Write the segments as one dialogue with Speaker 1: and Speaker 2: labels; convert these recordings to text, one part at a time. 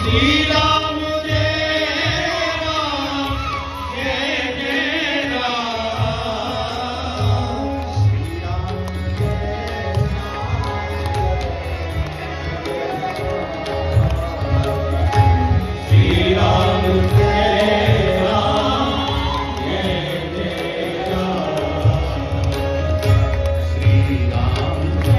Speaker 1: श्री राम जय राम जय जय राम श्री राम जय श्री राम जय राम जय जय राम श्री राम जय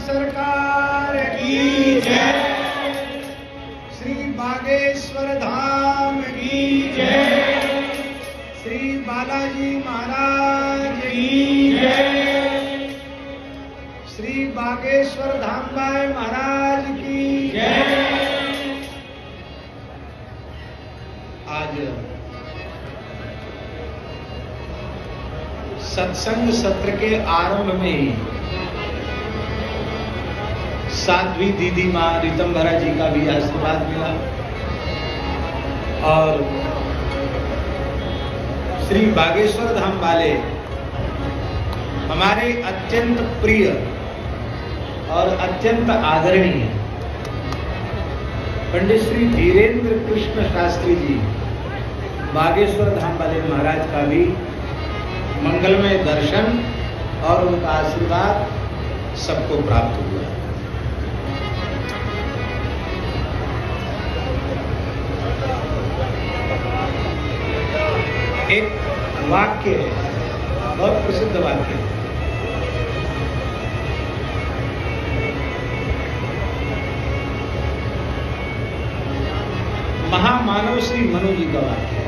Speaker 1: सरकार की जय श्री बागेश्वर धाम की जय श्री बालाजी महाराज की जय श्री बागेश्वर धाम बाई महाराज की जय। आज सत्संग सत्र के आरंभ में ही साध्वी दीदी माँ रितंभरा जी का भी आशीर्वाद मिला और श्री बागेश्वर धाम वाले हमारे अत्यंत प्रिय और अत्यंत आदरणीय पंडित श्री धीरेन्द्र कृष्ण शास्त्री जी बागेश्वर धाम वाले महाराज का भी मंगलमय दर्शन और उनका आशीर्वाद सबको प्राप्त हुआ। एक वाक्य है, बहुत प्रसिद्ध वाक्य है। महामानव श्री मनु जी का वाक्य है।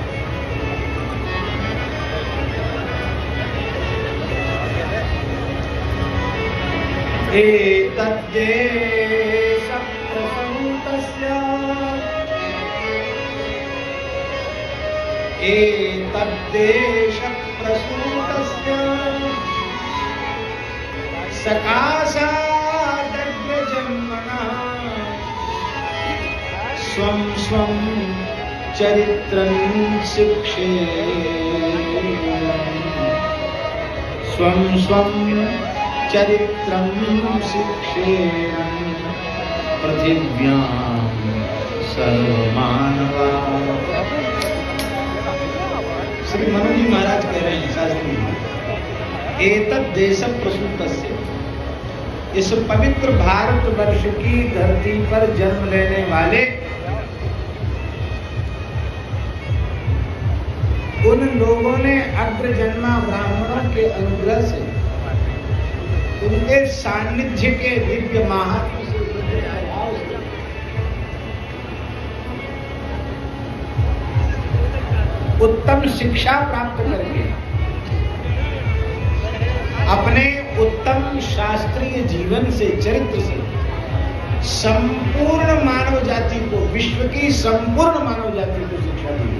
Speaker 1: एतद्देश प्रसन्तस्य एतद्देश प्रसूतस्य सकाशादग्रजन्मनः स्वं स्वं चरित्रं शिक्षेयम् स्वं स्वं चरित्रं शिक्षेयम् पृथिव्यां सर्वमानवाः। श्री मनु जी महाराज कह रहे हैं शास्त्री जी, एतद् देश प्रसूतस्य, इस पवित्र भारतवर्ष की धरती पर जन्म लेने वाले उन लोगों ने अग्रजन्मा ब्राह्मणों के अनुग्रह से उनके सानिध्य के दिव्य महात्म से उत्तम शिक्षा प्राप्त करके अपने उत्तम शास्त्रीय जीवन से चरित्र से संपूर्ण मानव जाति को, विश्व की संपूर्ण मानव जाति को शिक्षा दी।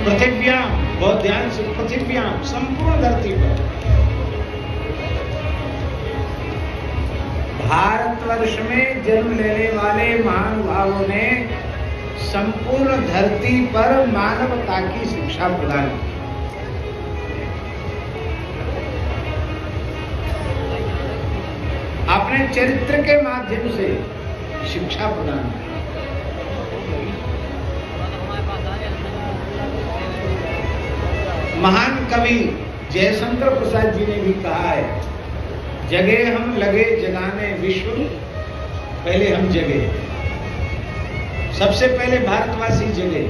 Speaker 1: पृथिव्याम, बहुत ध्यान से, पृथिव्याम संपूर्ण धरती पर, भारतवर्ष में जन्म लेने वाले महानुभावों ने संपूर्ण धरती पर मानवता की शिक्षा प्रदान की। अपने चरित्र के माध्यम से शिक्षा प्रदान की। महान कवि जयशंकर प्रसाद जी ने भी कहा है, जगे हम लगे जगाने विश्व, पहले हम जगे, सबसे पहले भारतवासी जगे,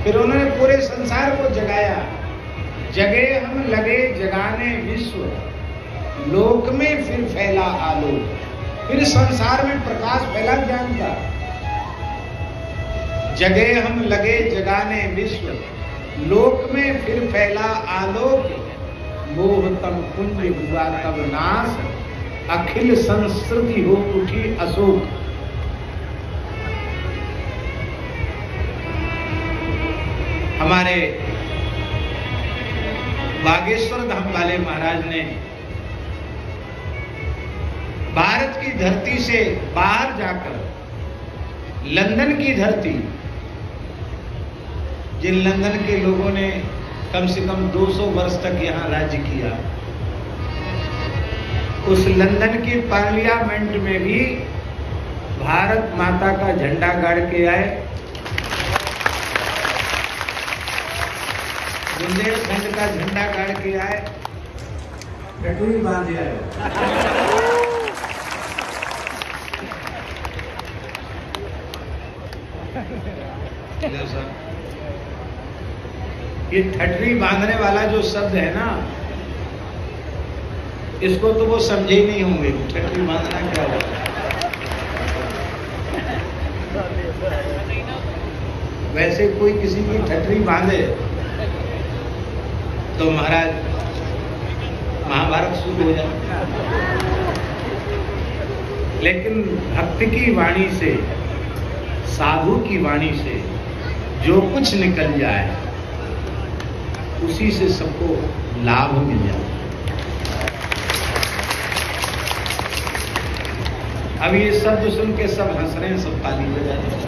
Speaker 1: फिर उन्होंने पूरे संसार को जगाया। जगे हम लगे जगाने विश्व, लोक में फिर फैला आलोक, फिर संसार में प्रकाश फैला ज्ञान का। जगे हम लगे जगाने विश्व, लोक में फिर फैला आलोक, मोह तम कुंज हुआ तब नाश, अखिल संस्कृति हो उठी अशोक। हमारे बागेश्वर धाम वाले महाराज ने भारत की धरती से बाहर जाकर लंदन की धरती, जिन लंदन के लोगों ने कम से कम 200 वर्ष तक यहाँ राज्य किया, उस लंदन की पार्लियामेंट में भी भारत माता का झंडा गाड़ के आए, बुंदेलखंड का झंडा गाड़ के आए, गठरी बांधे आए। ये ठटरी बांधने वाला जो शब्द है ना, इसको तो वो समझे ही नहीं होंगे ठटरी बांधना क्या होता है। वैसे कोई किसी की ठटरी बांधे तो महाराज महाभारत शुरू हो जाए, लेकिन भक्त की वाणी से, साधु की वाणी से जो कुछ निकल जाए उसी से सबको लाभ मिल जाए। अब ये शब्द सुन के सब हंस रहे हैं, सब ताली बजा रहे हैं।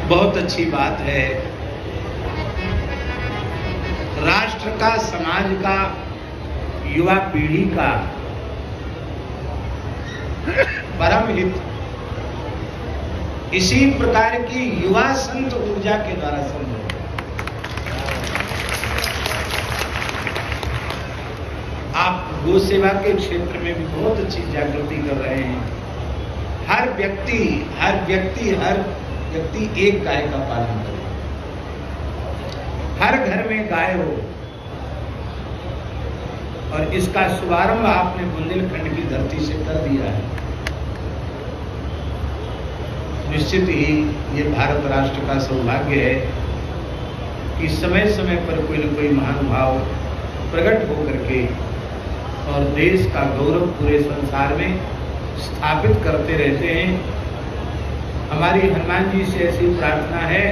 Speaker 1: बहुत अच्छी बात है। राष्ट्र का, समाज का, युवा पीढ़ी का परम हित इसी प्रकार की युवा संत ऊर्जा के द्वारा संभव। आप गो सेवा के क्षेत्र में भी बहुत अच्छी जागृति कर रहे हैं। हर व्यक्ति एक गाय का पालन करे, हर घर में गाय हो, और इसका शुभारंभ आपने बुंदेलखंड की धरती से कर दिया है। निश्चित ही ये भारत राष्ट्र का सौभाग्य है कि समय समय पर कोई न कोई महानुभाव प्रकट होकर के और देश का गौरव पूरे संसार में स्थापित करते रहते हैं। हमारी हनुमान जी से ऐसी प्रार्थना है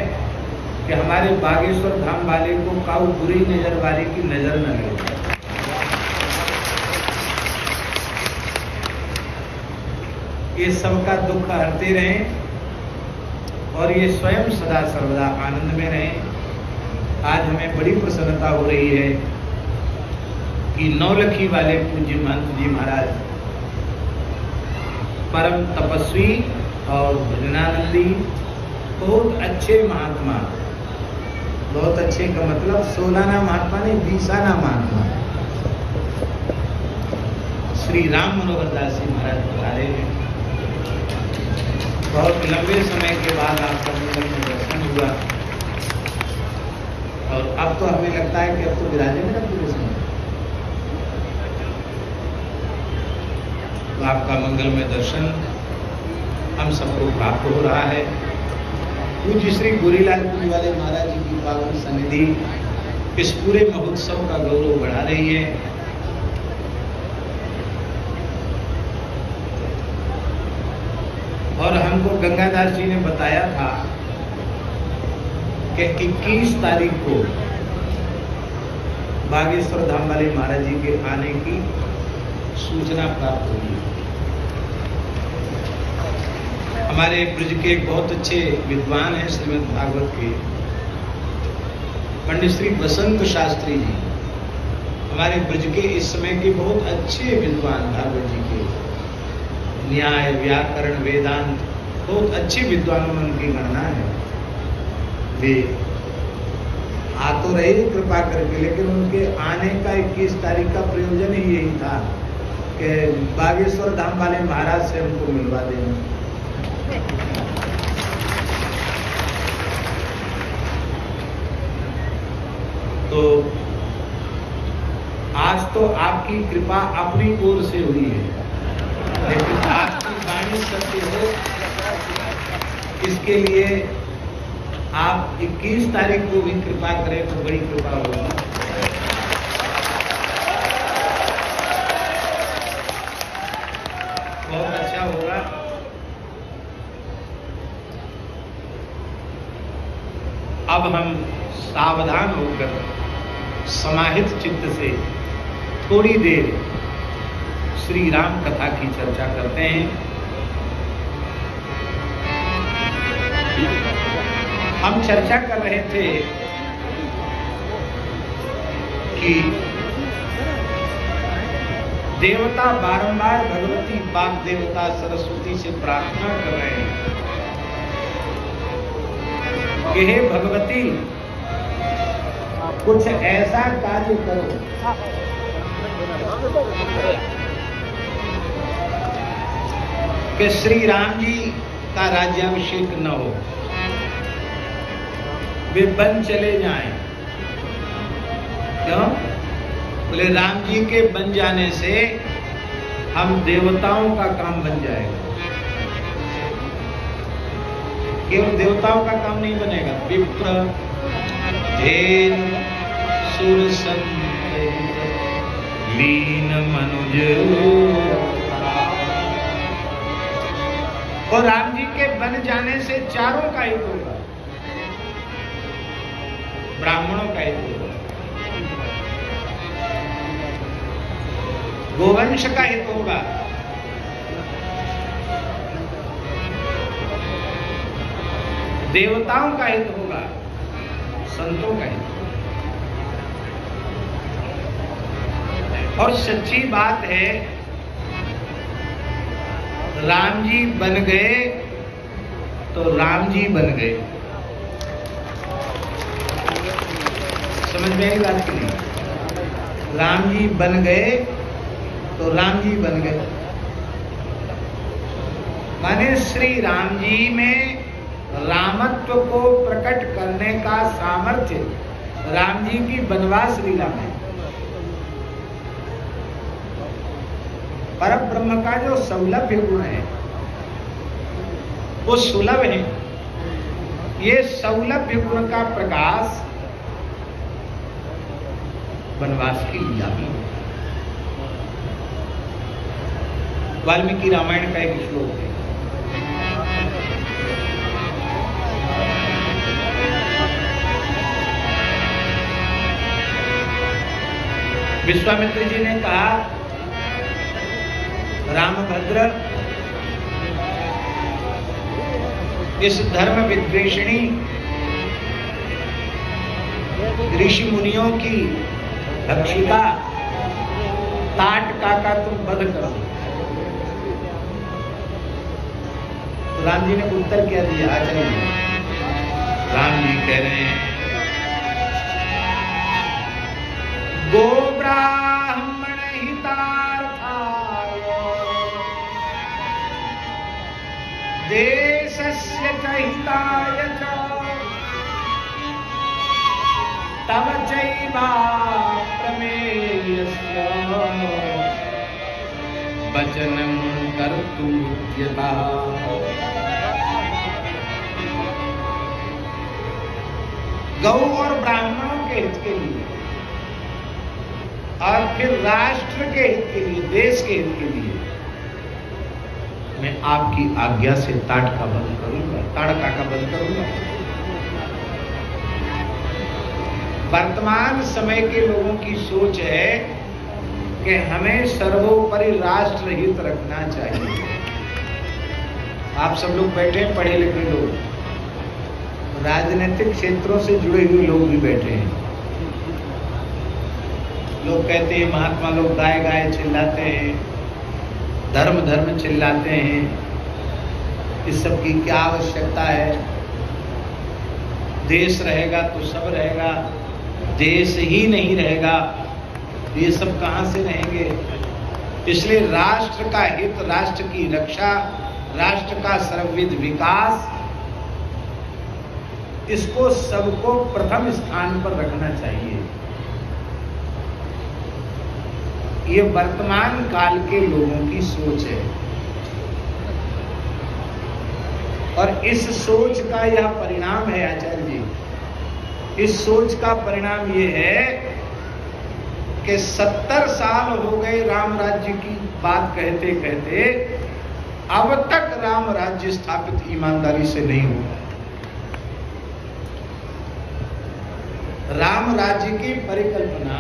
Speaker 1: कि हमारे बागेश्वर धाम वाले को काऊ बुरी नजर वाले की नजर न लगे। ये सबका दुख हरते रहें और ये स्वयं सदा सर्वदा आनंद में रहें। आज हमें बड़ी प्रसन्नता हो रही है कि नौलखी वाले पूज्य महंत जी महाराज परम तपस्वी और भजनानंदी, बहुत अच्छे महात्मा, बहुत अच्छे का मतलब 16 महात्मा नहीं, 20 महात्मा, श्री राम मनोहर दास जी महाराज पधारे हैं। बहुत लंबे समय के बाद आपका मंदिर में दर्शन हुआ और अब तो हमें लगता है कि अब तो विराजे में पूरे समय, तो आपका मंगल में दर्शन हम सबको प्राप्त हो रहा है। पूज्य श्री गोरीलाल पुरी वाले महाराज जी की पावन सन्निधि इस पूरे महोत्सव का गौरव बढ़ा रही है। और हमको गंगादास जी ने बताया था कि 21 तारीख को बागेश्वर धाम वाले महाराज जी के आने की सूचना प्राप्त हुई। हमारे ब्रज के एक बहुत अच्छे विद्वान हैं श्रीमद् भागवत के पंडित श्री बसंत शास्त्री जी, हमारे ब्रज के इस समय के बहुत अच्छे विद्वान, भागवत जी के न्याय, व्याकरण, वेदांत, बहुत अच्छे विद्वानों में उनकी गणना है। वे आ तो रहे कृपा करके, लेकिन उनके आने का 21 तारीख का प्रयोजन ही यही था कि बागेश्वर धाम वाले महाराज से हमको मिलवा देना। तो आज तो आपकी कृपा अपनी ओर से हुई है, लेकिन आपकी वाणी सत्य हो इसके लिए आप 21 तारीख को भी कृपा करें तो बड़ी कृपा होगी। बहुत अच्छा होगा। अब हम सावधान होकर समाहित चित्त से थोड़ी देर श्री राम कथा की चर्चा करते हैं। हम चर्चा कर रहे थे कि देवता बारंबार भगवती वाग देवता सरस्वती से प्रार्थना कर रहे हैं कि हे भगवती, कुछ ऐसा कार्य करो कि श्री राम जी का राज्याभिषेक न हो, वे बन चले जाएं। क्यों? बोले राम जी के बन जाने से हम देवताओं का काम बन जाएगा। केवल देवताओं का काम नहीं बनेगा, विप्र धेनु सुर संत लीन मनुज, और राम जी के बन जाने से चारों का हित होगा, ब्राह्मणों का हित होगा, गोवंश का हित होगा, देवताओं का हित होगा, संतों का हित होगा। और सच्ची बात है, राम जी बन गए तो राम जी बन गए। समझ में आई बात की नहीं? राम जी बन गए तो राम जी बन गए, माने श्री राम जी में रामत्व को प्रकट करने का सामर्थ्य राम जी की वनवास लीला में, परम ब्रह्म का जो सौलभ्य गुण है वो सुलभ है। ये सौलभ्य गुण का प्रकाश वनवास की लीला में। वाल्मीकि रामायण का एक श्लोक है, विश्वामित्र जी ने कहा, रामभद्र, इस धर्म विद्वेषिणी ऋषि मुनियों की भक्षिका ताटका का तुम वध करो। तो राम जी ने उत्तर क्या दिया? आचार्य राम जी कह रहे हैं, गो ब्राह्मण हितार्थाय देशस्य च हिताय च तव चैवा प्रमेयस्य वचनं कर्तुमुद्यता। गौ और ब्राह्मणों के हित के लिए और फिर राष्ट्र के हित के लिए, देश के हित के लिए मैं आपकी आज्ञा से ताड़का बंद करूंगा, ताड़का का बंद करूंगा। वर्तमान समय के लोगों की सोच है कि हमें सर्वोपरि राष्ट्र हित रखना चाहिए। आप सब लोग बैठे हैं, पढ़े लिखे लोग, राजनीतिक क्षेत्रों से जुड़े हुए लोग भी बैठे हैं। लोग कहते हैं, महात्मा लोग गाय गाय चिल्लाते हैं, धर्म धर्म चिल्लाते हैं, इस सब की क्या आवश्यकता है? देश रहेगा तो सब रहेगा, देश ही नहीं रहेगा ये सब कहां से रहेंगे? इसलिए राष्ट्र का हित, राष्ट्र की रक्षा, राष्ट्र का सर्वविध विकास, इसको सबको प्रथम स्थान पर रखना चाहिए। ये वर्तमान काल के लोगों की सोच है। और इस सोच का यह परिणाम है आचार्य जी, इस सोच का परिणाम ये है कि 70 साल हो गए राम राज्य की बात कहते कहते, अब तक राम राज्य स्थापित ईमानदारी से नहीं हुआ। राम राज्य की परिकल्पना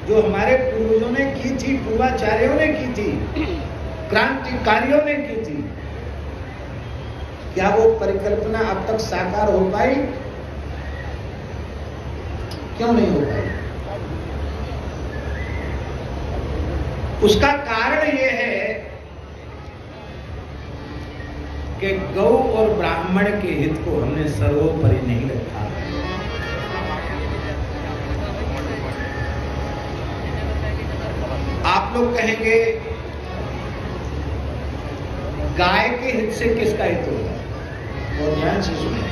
Speaker 1: जो हमारे पूर्वजों ने की थी, पूर्वाचार्यों ने की थी, क्रांतिकारियों ने की थी, क्या वो परिकल्पना अब तक साकार हो पाई? क्यों नहीं हो पाई? उसका कारण यह है कि गौ और ब्राह्मण के हित को हमने सर्वोपरि नहीं रखा। आप लोग कहेंगे गाय के हित से किसका हित होगा? और ध्यान से सुने,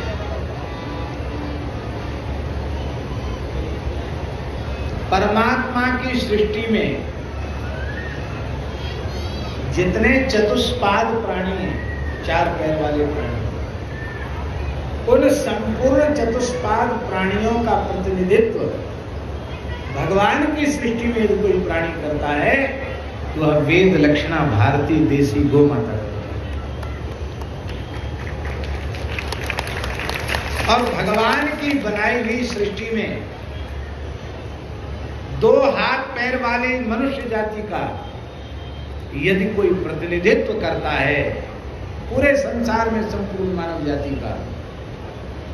Speaker 1: परमात्मा की सृष्टि में जितने चतुष्पाद प्राणी हैं, 4 पैर वाले प्राणी, उन संपूर्ण चतुष्पाद प्राणियों का प्रतिनिधित्व भगवान की सृष्टि में यदि कोई प्राणी करता है तो वह वेद लक्षणा भारतीय देसी गौ माता करता है। और भगवान की बनाई हुई सृष्टि में 2 हाथ पैर वाले मनुष्य जाति का यदि कोई प्रतिनिधित्व करता है पूरे संसार में संपूर्ण मानव जाति का,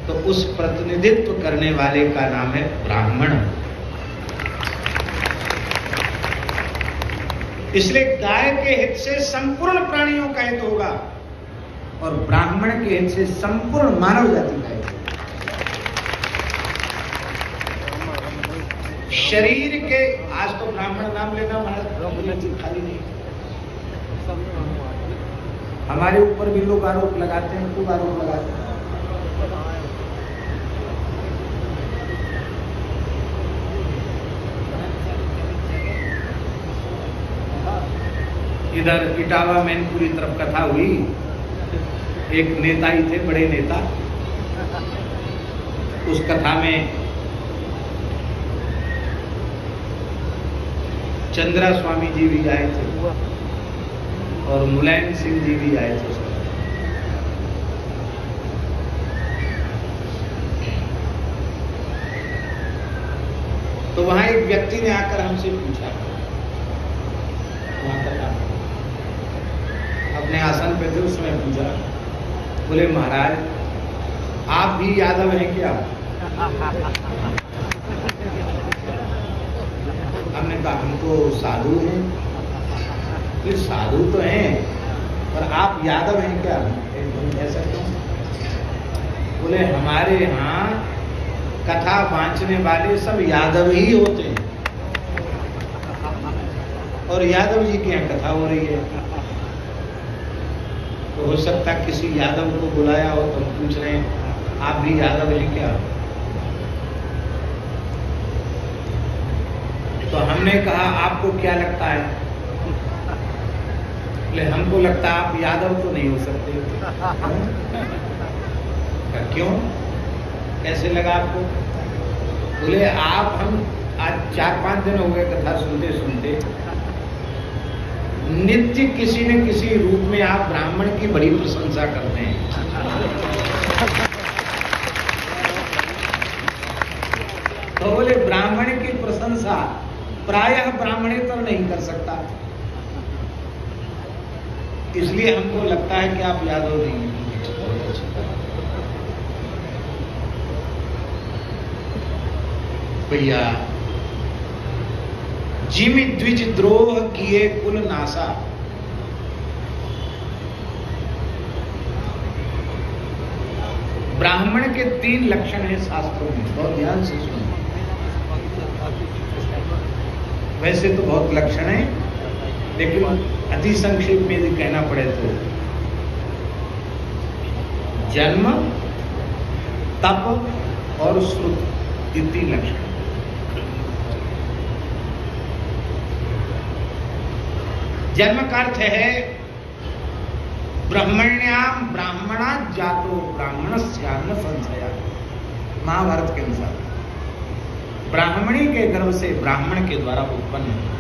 Speaker 1: तो उस प्रतिनिधित्व करने वाले का नाम है ब्राह्मण। इसलिए गाय के हित से संपूर्ण प्राणियों का हित होगा और ब्राह्मण के हित से संपूर्ण मानव जाति का हित होगा। शरीर के, आज तो ब्राह्मण नाम लेना खाली नहीं, हमारे ऊपर भी लोग आरोप लगाते हैं, खूब आरोप लगाते हैं। इधर इटावा मैनपुरी तरफ कथा हुई, एक नेता ही थे, बड़े नेता। उस कथा में चंद्रा स्वामी जी भी आए थे और मुलायम सिंह जी भी आए थे। तो वहां एक व्यक्ति ने आकर हमसे पूछा, वहां तक अपने आसन पे थे, उसमें पूछा, बोले महाराज आप भी यादव हैं क्या? हमने कहा हम तो साधु हैं। फिर साधु तो हैं पर आप यादव हैं क्या? ऐसा क्यों? बोले हमारे यहाँ कथा बांचने वाले सब यादव ही होते हैं और यादव जी की यहाँ कथा हो रही है, तो हो सकता है किसी यादव को बुलाया हो, तो पूछ रहे हैं आप भी यादव हैं क्या? तो हमने कहा आपको क्या लगता है? बोले हमको लगता है आप यादव तो नहीं हो सकते। क्यों? कैसे लगा आपको? बोले आप, हम आज 4-5 दिन हो गए कथा सुनते सुनते, नित्य किसी न किसी रूप में आप ब्राह्मण की बड़ी प्रशंसा करते हैं। तो बोले ब्राह्मण की प्रशंसा प्रायः ब्राह्मणेतर नहीं कर सकता, इसलिए हमको लगता है कि आप यादव नहीं हैं। भैया जिमि द्विज द्रोह किए कुल नासा, ब्राह्मण के 3 लक्षण हैं शास्त्रों में, बहुत ध्यान से सुनो। वैसे तो बहुत लक्षण है, लेकिन अति संक्षेप में यदि कहना पड़े तो जन्म, तप और श्रुति, 3 लक्षण। जन्म का अर्थ है ब्रह्मण्याम ब्राह्मणा जातो ब्राह्मणस्यान्न संशया। महाभारत के अनुसार ब्राह्मणी के गर्भ से ब्राह्मण के द्वारा उत्पन्न हुआ।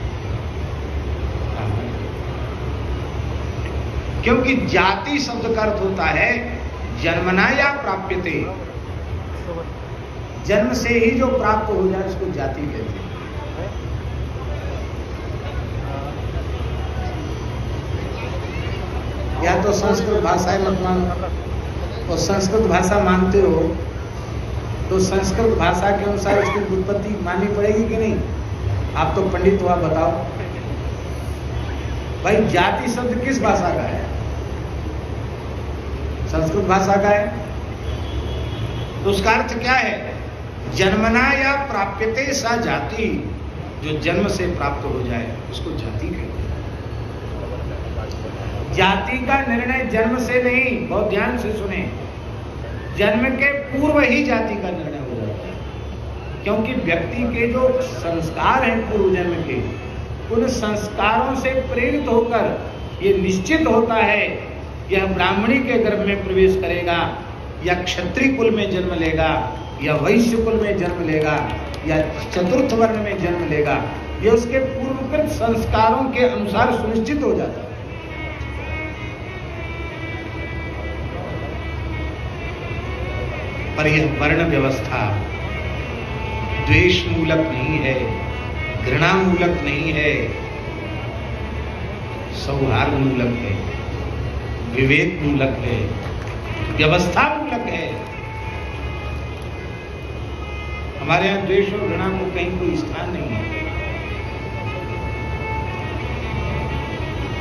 Speaker 1: क्योंकि जाति शब्द का अर्थ होता है जन्मना या प्राप्यते, जन्म से ही जो प्राप्त हो जाए उसको जाति कहते हैं। या तो संस्कृत भाषा है मत मानो, और संस्कृत भाषा मानते हो तो संस्कृत भाषा के अनुसार उसकी उत्पत्ति माननी पड़ेगी कि नहीं? आप तो पंडित हो, आप बताओ भाई, जाति शब्द किस भाषा का है? संस्कृत भाषा का है। तो उसका अर्थ क्या है? जन्मना या प्राप्यते सा जाति, जो जन्म से प्राप्त हो जाए उसको जाति कहते हैं। जाति का निर्णय जन्म से नहीं, बहुत ध्यान से सुने, जन्म के पूर्व ही जाति का निर्णय हो जाता है। क्योंकि व्यक्ति के जो संस्कार हैं पूर्व जन्म के, उन संस्कारों से प्रेरित होकर ये निश्चित होता है यह ब्राह्मणी के गर्भ में प्रवेश करेगा, या क्षत्रिय कुल में जन्म लेगा, या वैश्य कुल में जन्म लेगा, या चतुर्थ वर्ण में जन्म लेगा। यह उसके पूर्वकृत संस्कारों के अनुसार सुनिश्चित हो जाता है। पर यह वर्ण व्यवस्था द्वेष मूलक नहीं है, घृणा मूलक नहीं है, सौहार्द मूलक है, विवेक मूलक है, व्यवस्था मूलक है। हमारे यहां द्वेष और घृणा को कहीं कोई स्थान नहीं है।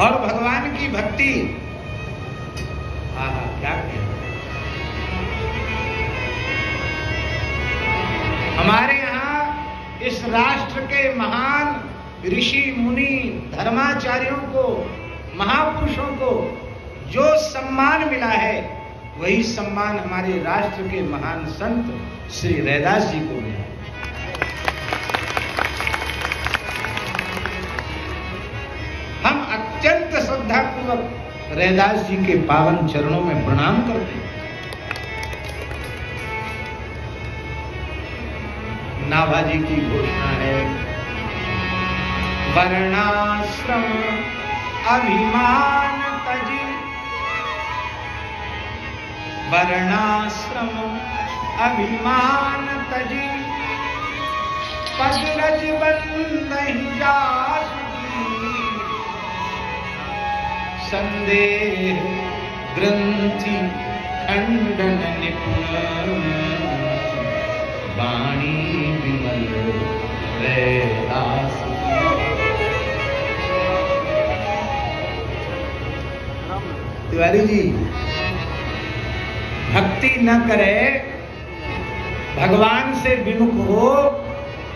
Speaker 1: और भगवान की भक्ति, क्या कहें, हमारे यहाँ इस राष्ट्र के महान ऋषि मुनि धर्माचार्यों को, महापुरुषों को जो सम्मान मिला है, वही सम्मान हमारे राष्ट्र के महान संत श्री रैदास जी को मिला। हम अत्यंत श्रद्धापूर्वक रैदास जी के पावन चरणों में प्रणाम करते हैं। नाभाजी की घोषणा है, वर्णाश्रम अभिमान तजी, वर्णाश्रम अभिमान तजी, पद रज बंदहि जासुकी, संदेह ग्रंथि खंडन निपुण, वाणी विमल रैदास। तिवारी जी, भक्ति न करे, भगवान से विमुख हो,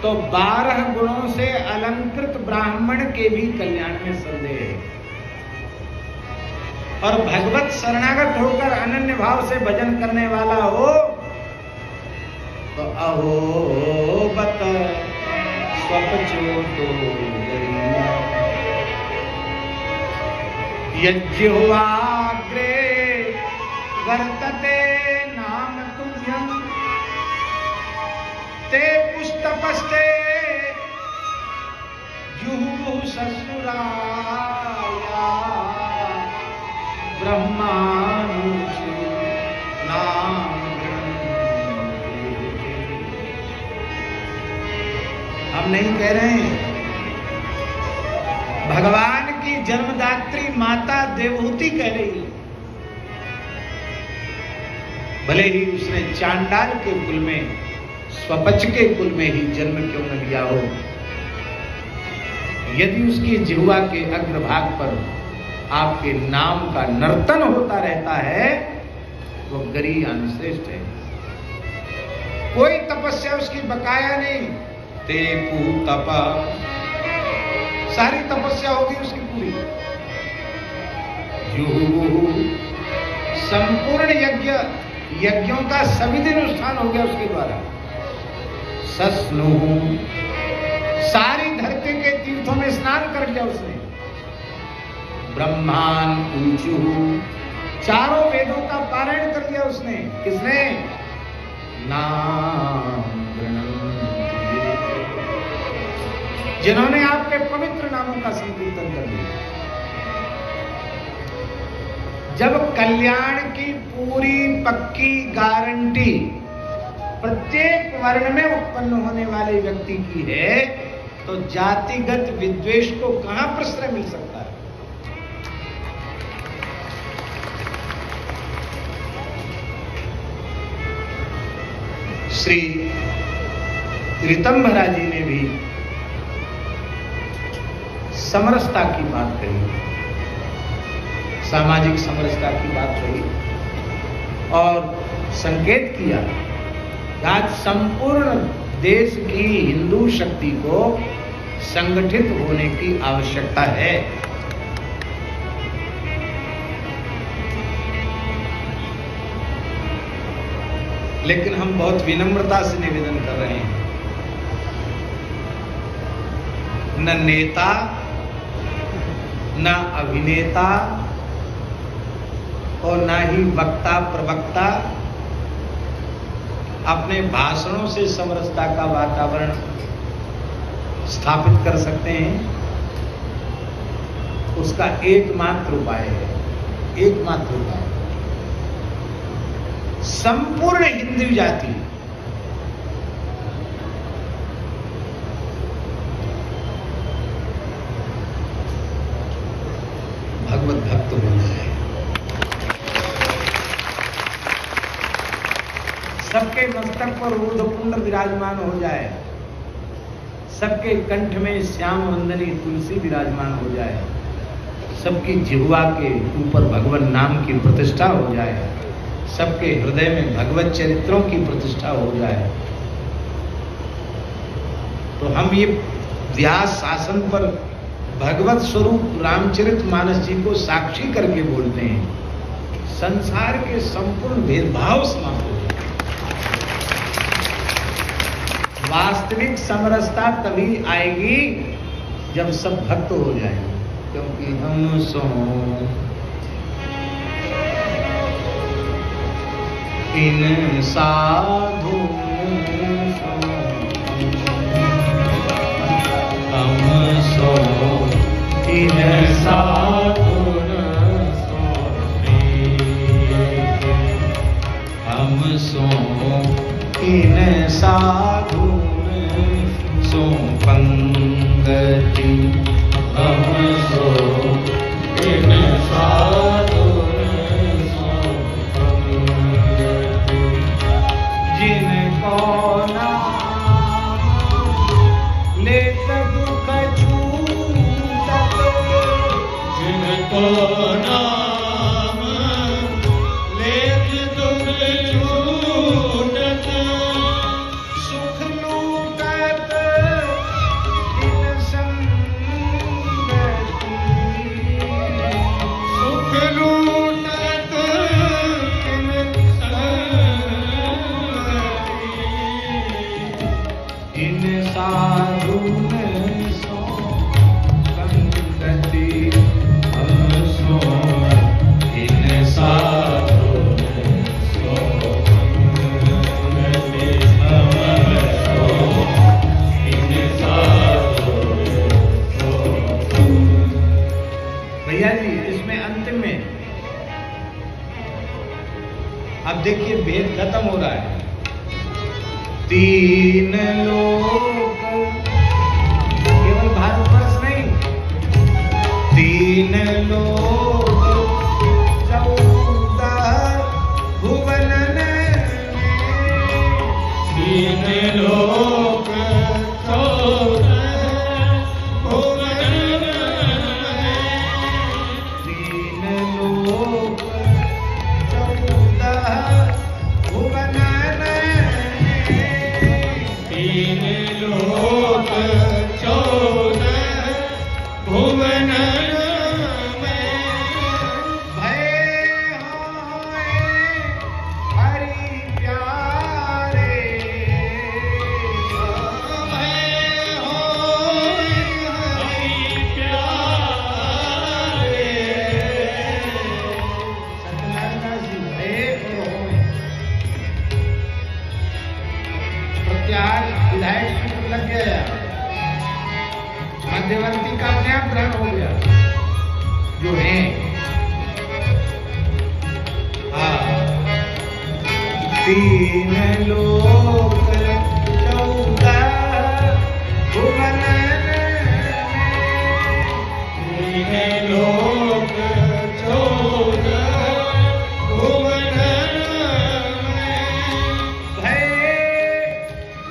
Speaker 1: तो 12 गुणों से अलंकृत ब्राह्मण के भी कल्याण में संदेह है। और भगवत शरणागत होकर अनन्य भाव से भजन करने वाला हो तो अहो बत स्वपचो तो यज्ञवाग्रे वर्तते नाम तुभ्यं, ते पुष्टपस्ते जुहुः ससुराया, ब्रह्मानुचि नाम। हम नहीं कह रहे हैं, भगवान की जन्मदात्री माता देवहूति कह रही है। भले ही उसने चांडाल के कुल में, स्वपच के कुल में ही जन्म क्यों न लिया हो, यदि उसकी जिह्वा के अग्रभाग पर आपके नाम का नर्तन होता रहता है, वो गरीयान श्रेष्ठ है। कोई तपस्या उसकी बकाया नहीं। ते तप, सारी तपस्या होगी उसकी पूरी। संपूर्ण यज्ञ, यज्ञों का सविधि अनुष्ठान हो गया उसके द्वारा। सस्नु, सारी धरती के तीर्थों में स्नान कर लिया उसने। ब्रह्मान ऊंचू, चारों वेदों का पारायण कर लिया उसने। किसने? नाम जिन्होंने आपके पवित्र नामों का संकीर्तन कर लिया। जब कल्याण की पूरी पक्की गारंटी प्रत्येक वर्ण में उत्पन्न होने वाले व्यक्ति की है, तो जातिगत विद्वेष को कहां प्रश्रय मिल सकता है? श्री ऋतंभरा जी ने भी समरसता की बात कही, सामाजिक समरसता की बात कही और संकेत किया आज संपूर्ण देश की हिंदू शक्ति को संगठित होने की आवश्यकता है। लेकिन हम बहुत विनम्रता से निवेदन कर रहे हैं, न नेता न अभिनेता और न ही वक्ता प्रवक्ता अपने भाषणों से समरसता का वातावरण स्थापित कर सकते हैं। उसका एकमात्र उपाय है, एकमात्र उपाय संपूर्ण हिंदू जाति भगवत भक्त होना है। सबके मस्तक पर ऊर्ध्वपुंड विराजमान हो जाए, सबके कंठ में श्याम वंदनी तुलसी विराजमान हो जाए, सबकी जिह्वा के ऊपर भगवान नाम की प्रतिष्ठा हो जाए, सबके हृदय में भगवत चरित्रों की प्रतिष्ठा हो जाए, तो हम ये व्यास शासन पर भगवत स्वरूप रामचरित मानस जी को साक्षी करके बोलते हैं, संसार के संपूर्ण भेदभाव समाप्त हो जाए। वास्तविक समरसता तभी आएगी जब सब भक्त हो जाएंगे, क्योंकि हम सो इन साधु हम सो इन साधु हम सो इन साधु सो पंगति हम सो इन साधु सो पंगति जिनको नाम लेत दुख छूटत जिनको नाम लेत दुख छूटत सुख लूटत इन संगति सुख लूटत इन संगति इन साधु में सो संगति हम सो इन साधु में सो संगति हम सो इन साधु में सो। भैया जी इसमें अंतिम में अब देखिए भेद खत्म हो रहा है। तीन लोक केवल भारतवर्ष नहीं, तीन लोक 14 भुवनन में तीन लोक 14 भुवनन में तीन लोक 14 भुवनन तीन लोक 14 भुवन में भय होए हरि प्यारे विधायक सूत्र लग गया, मध्यवर्ती का अपने आप ग्रहण हो गया जो है। तीन लोक 14 भुवन, तीन लोक 14 भुवन भय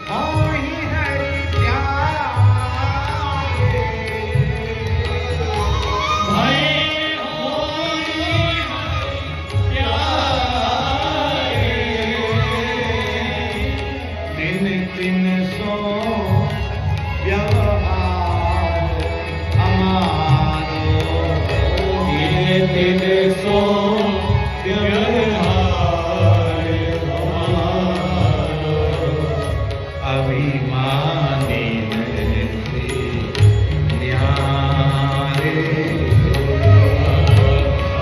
Speaker 1: होहि हरि प्यारे, भय होहि प्यारे, तिन तिन सो व्यवहार हमारो, तिन तिन सो व्यवहार हमारो, अभिमानी से न्यारे,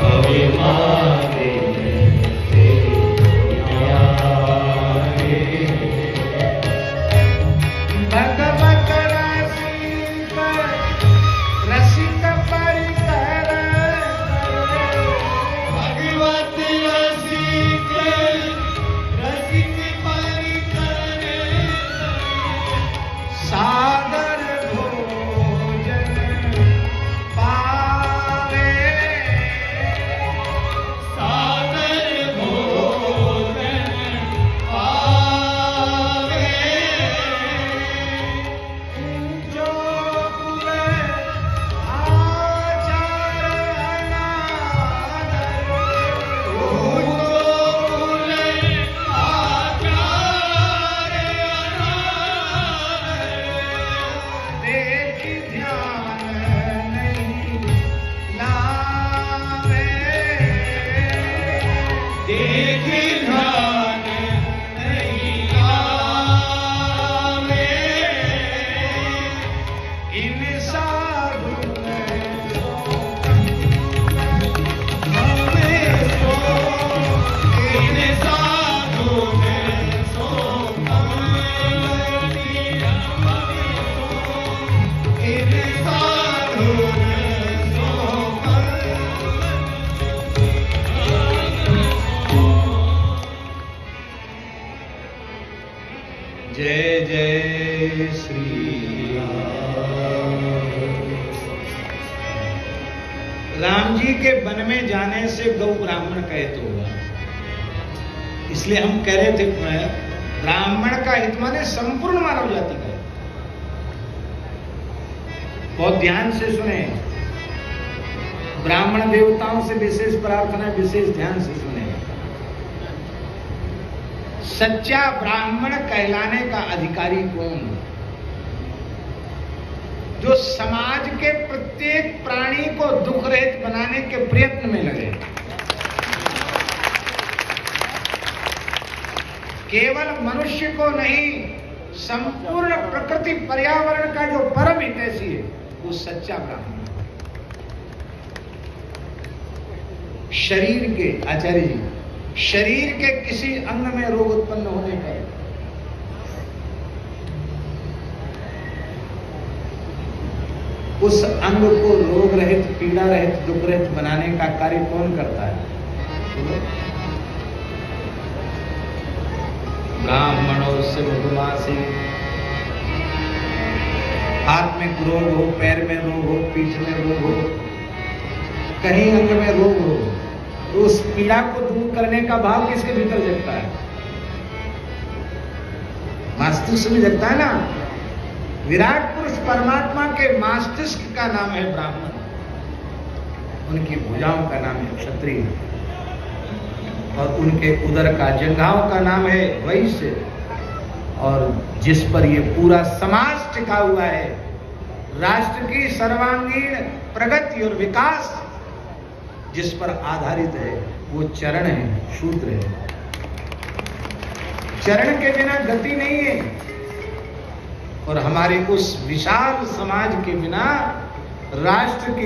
Speaker 1: अभिमानी से न्यारे, भगवत रसिक रसिक परिकर, भगवत रसिक रसिक परिकर, सादर भोजन पावे, सादर भोजन पावे, जो कुल आचार अनादर, जो कुल आचार अनादर, देख ध्यान नहीं लावे, देख ध्यान नहीं लावे, इन साधु हमें सो, इन साधु में सो कमलती हमें सो, इन साधु में सो जय जय श्री राम। राम जी के वन में जाने से गौ ब्राह्मण कहत होगा, इसलिए हम कह रहे थे ब्राह्मण का हित माने संपूर्ण मानव जाति का हित। बहुत ध्यान से सुने, ब्राह्मण देवताओं से विशेष प्रार्थना, विशेष ध्यान से सुने। सच्चा ब्राह्मण कहलाने का अधिकारी कौन? जो समाज के प्रत्येक प्राणी को दुख रहित बनाने के प्रयत्न में लगे, केवल मनुष्य को नहीं, संपूर्ण प्रकृति पर्यावरण का जो परम हितैषी है वो सच्चा ब्राह्मण। शरीर के आचार्य जी, शरीर के किसी अंग में रोग उत्पन्न होने पर उस अंग को रोग रहित, पीड़ा रहित, दुख रहित बनाने का कार्य कौन करता है? ब्राह्मणों से मधुमासी, हाथ में रोग हो, पैर में रोग हो, पीठ में रोग हो, कहीं अंग में रोग हो, तो उस पीड़ा को दूर करने का भाव किसके भीतर जगता है? मस्तिष्क में जगता है ना। विराट पुरुष परमात्मा के मस्तिष्क का नाम है ब्राह्मण, उनकी भुजाओं का नाम है क्षत्रिय, और उनके उदर का, जंघाओं का नाम है वैश्य, और जिस पर ये पूरा समाज टिका हुआ है, राष्ट्र की सर्वांगीण प्रगति और विकास जिस पर आधारित है, वो चरण है, सूत्र है। चरण के बिना गति नहीं है, और हमारे उस विशाल समाज के बिना राष्ट्र की